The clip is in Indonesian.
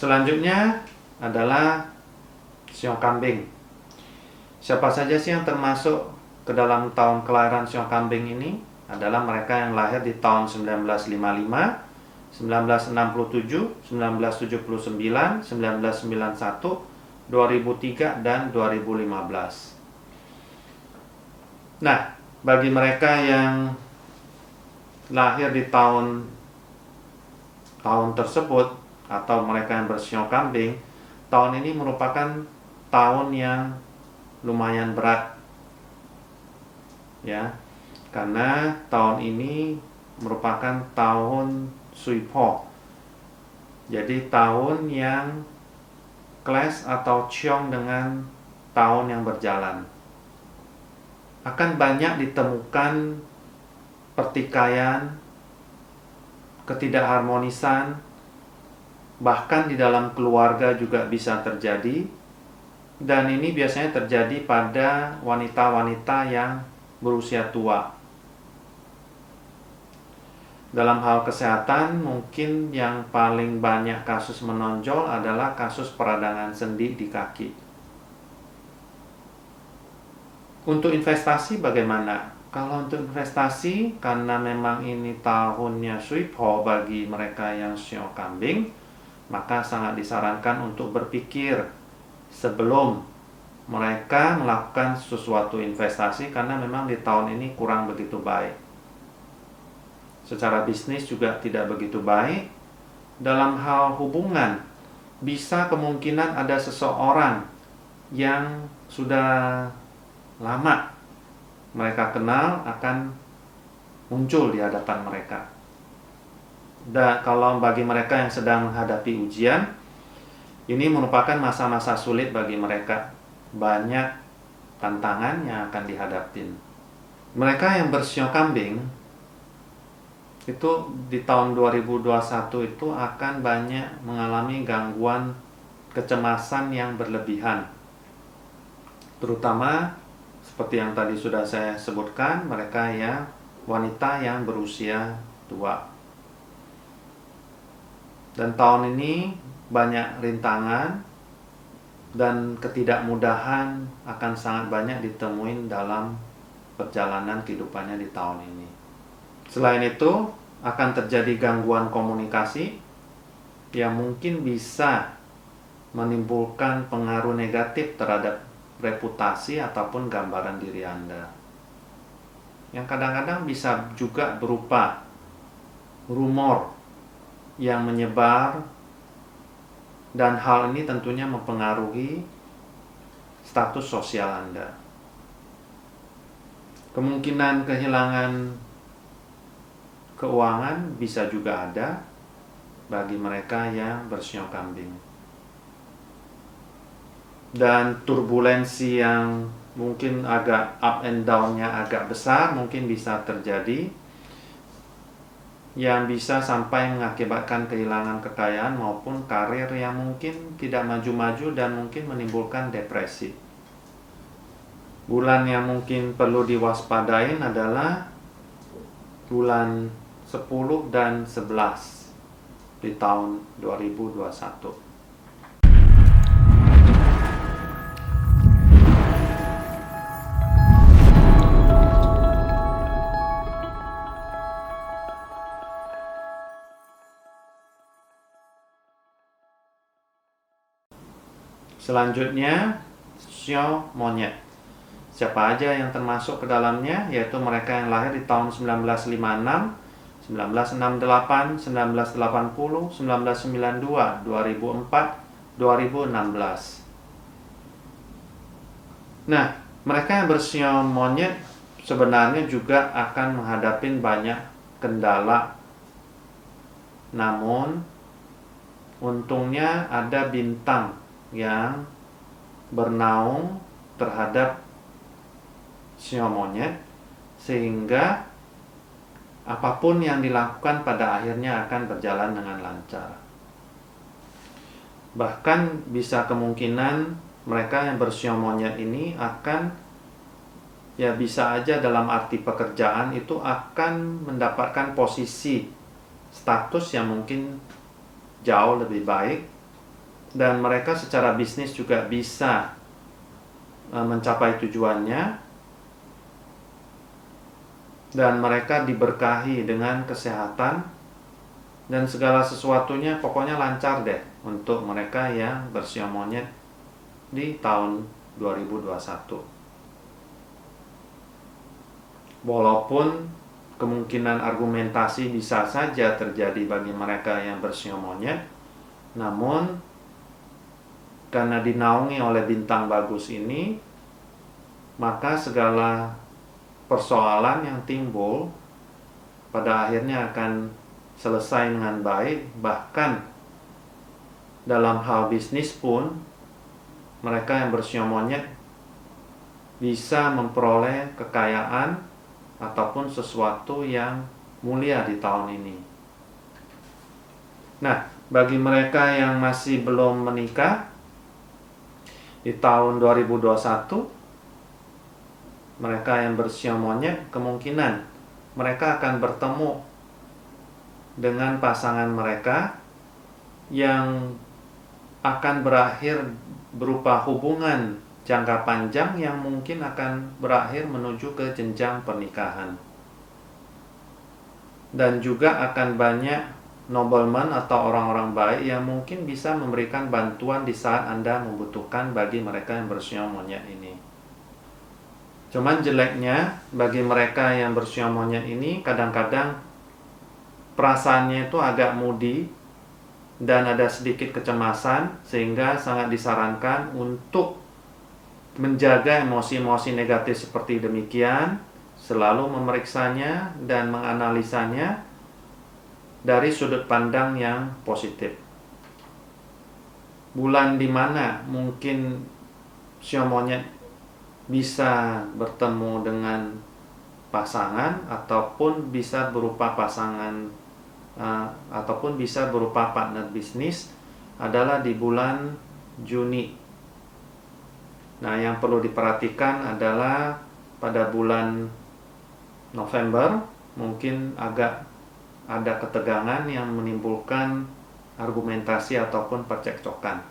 Selanjutnya adalah siung kambing. Siapa saja sih yang termasuk ke dalam tahun kelahiran siung kambing ini? Adalah mereka yang lahir di tahun 1955, 1967, 1979, 1991, 2003, dan 2015. Nah, bagi mereka yang lahir di tahun tersebut atau mereka yang bersiung kambing, tahun ini merupakan tahun yang lumayan berat, ya, karena tahun ini merupakan tahun Sui Po. Jadi tahun yang clash atau ciong dengan tahun yang berjalan. Akan banyak ditemukan pertikaian, ketidakharmonisan, bahkan di dalam keluarga juga bisa terjadi. Dan ini biasanya terjadi pada wanita-wanita yang berusia tua. Dalam hal kesehatan, mungkin yang paling banyak kasus menonjol adalah kasus peradangan sendi di kaki. Untuk investasi bagaimana? Kalau untuk investasi, karena memang ini tahunnya Sui Po bagi mereka yang siung kambing, maka sangat disarankan untuk berpikir sebelum mereka melakukan sesuatu investasi, karena memang di tahun ini kurang begitu baik. Secara bisnis juga tidak begitu baik. Dalam hal hubungan, bisa kemungkinan ada seseorang yang sudah lama mereka kenal akan muncul di hadapan mereka. Dan kalau bagi mereka yang sedang menghadapi ujian, ini merupakan masa-masa sulit bagi mereka. Banyak tantangan yang akan dihadapin. Mereka yang bersiung kambing itu di tahun 2021 itu akan banyak mengalami gangguan kecemasan yang berlebihan. Terutama seperti yang tadi sudah saya sebutkan, mereka yang wanita yang berusia tua. Dan tahun ini banyak rintangan dan ketidakmudahan akan sangat banyak ditemuin dalam perjalanan kehidupannya di tahun ini. Selain itu, akan terjadi gangguan komunikasi yang mungkin bisa menimbulkan pengaruh negatif terhadap reputasi ataupun gambaran diri Anda. Yang kadang-kadang bisa juga berupa rumor yang menyebar, dan hal ini tentunya mempengaruhi status sosial Anda. Kemungkinan kehilangan keuangan bisa juga ada bagi mereka yang bersiung kambing. Dan turbulensi yang mungkin agak up and down-nya agak besar mungkin bisa terjadi, yang bisa sampai mengakibatkan kehilangan kekayaan maupun karir yang mungkin tidak maju-maju dan mungkin menimbulkan depresi. Bulan yang mungkin perlu diwaspadain adalah bulan 10 dan 11 di tahun 2021. Selanjutnya, siu monyet. Siapa aja yang termasuk ke dalamnya? Yaitu mereka yang lahir di tahun 1956, 1968, 1980, 1992, 2004, 2016. Nah, mereka yang bersiu monyet sebenarnya juga akan menghadapi banyak kendala. Namun, untungnya ada bintang yang bernaung terhadap siu monyet, sehingga apapun yang dilakukan pada akhirnya akan berjalan dengan lancar. Bahkan bisa kemungkinan mereka yang bersiu monyet ini akan, ya bisa aja dalam arti pekerjaan itu akan mendapatkan posisi status yang mungkin jauh lebih baik dan mereka secara bisnis juga bisa mencapai tujuannya, dan mereka diberkahi dengan kesehatan dan segala sesuatunya pokoknya lancar deh untuk mereka yang bersio monyet di tahun 2021. Walaupun kemungkinan argumentasi bisa saja terjadi bagi mereka yang bersio monyet, namun karena dinaungi oleh bintang bagus ini, maka segala persoalan yang timbul pada akhirnya akan selesai dengan baik. Bahkan dalam hal bisnis pun, mereka yang bersio monyet bisa memperoleh kekayaan ataupun sesuatu yang mulia di tahun ini. Nah, bagi mereka yang masih belum menikah di tahun 2021, mereka yang bersio monyet kemungkinan mereka akan bertemu dengan pasangan mereka yang akan berakhir berupa hubungan jangka panjang yang mungkin akan berakhir menuju ke jenjang pernikahan. Dan juga akan banyak nobleman atau orang-orang baik yang mungkin bisa memberikan bantuan di saat Anda membutuhkan bagi mereka yang bersio monyet ini. Cuman jeleknya bagi mereka yang bersio monyet ini, kadang-kadang perasaannya itu agak moody dan ada sedikit kecemasan, sehingga sangat disarankan untuk menjaga emosi-emosi negatif seperti demikian, selalu memeriksanya dan menganalisanya dari sudut pandang yang positif. Bulan di mana mungkin sio monyet bisa bertemu dengan pasangan ataupun bisa berupa pasangan ataupun bisa berupa partner bisnis adalah di bulan Juni. Nah, yang perlu diperhatikan adalah pada bulan November mungkin agak ada ketegangan yang menimbulkan argumentasi ataupun percekcokan.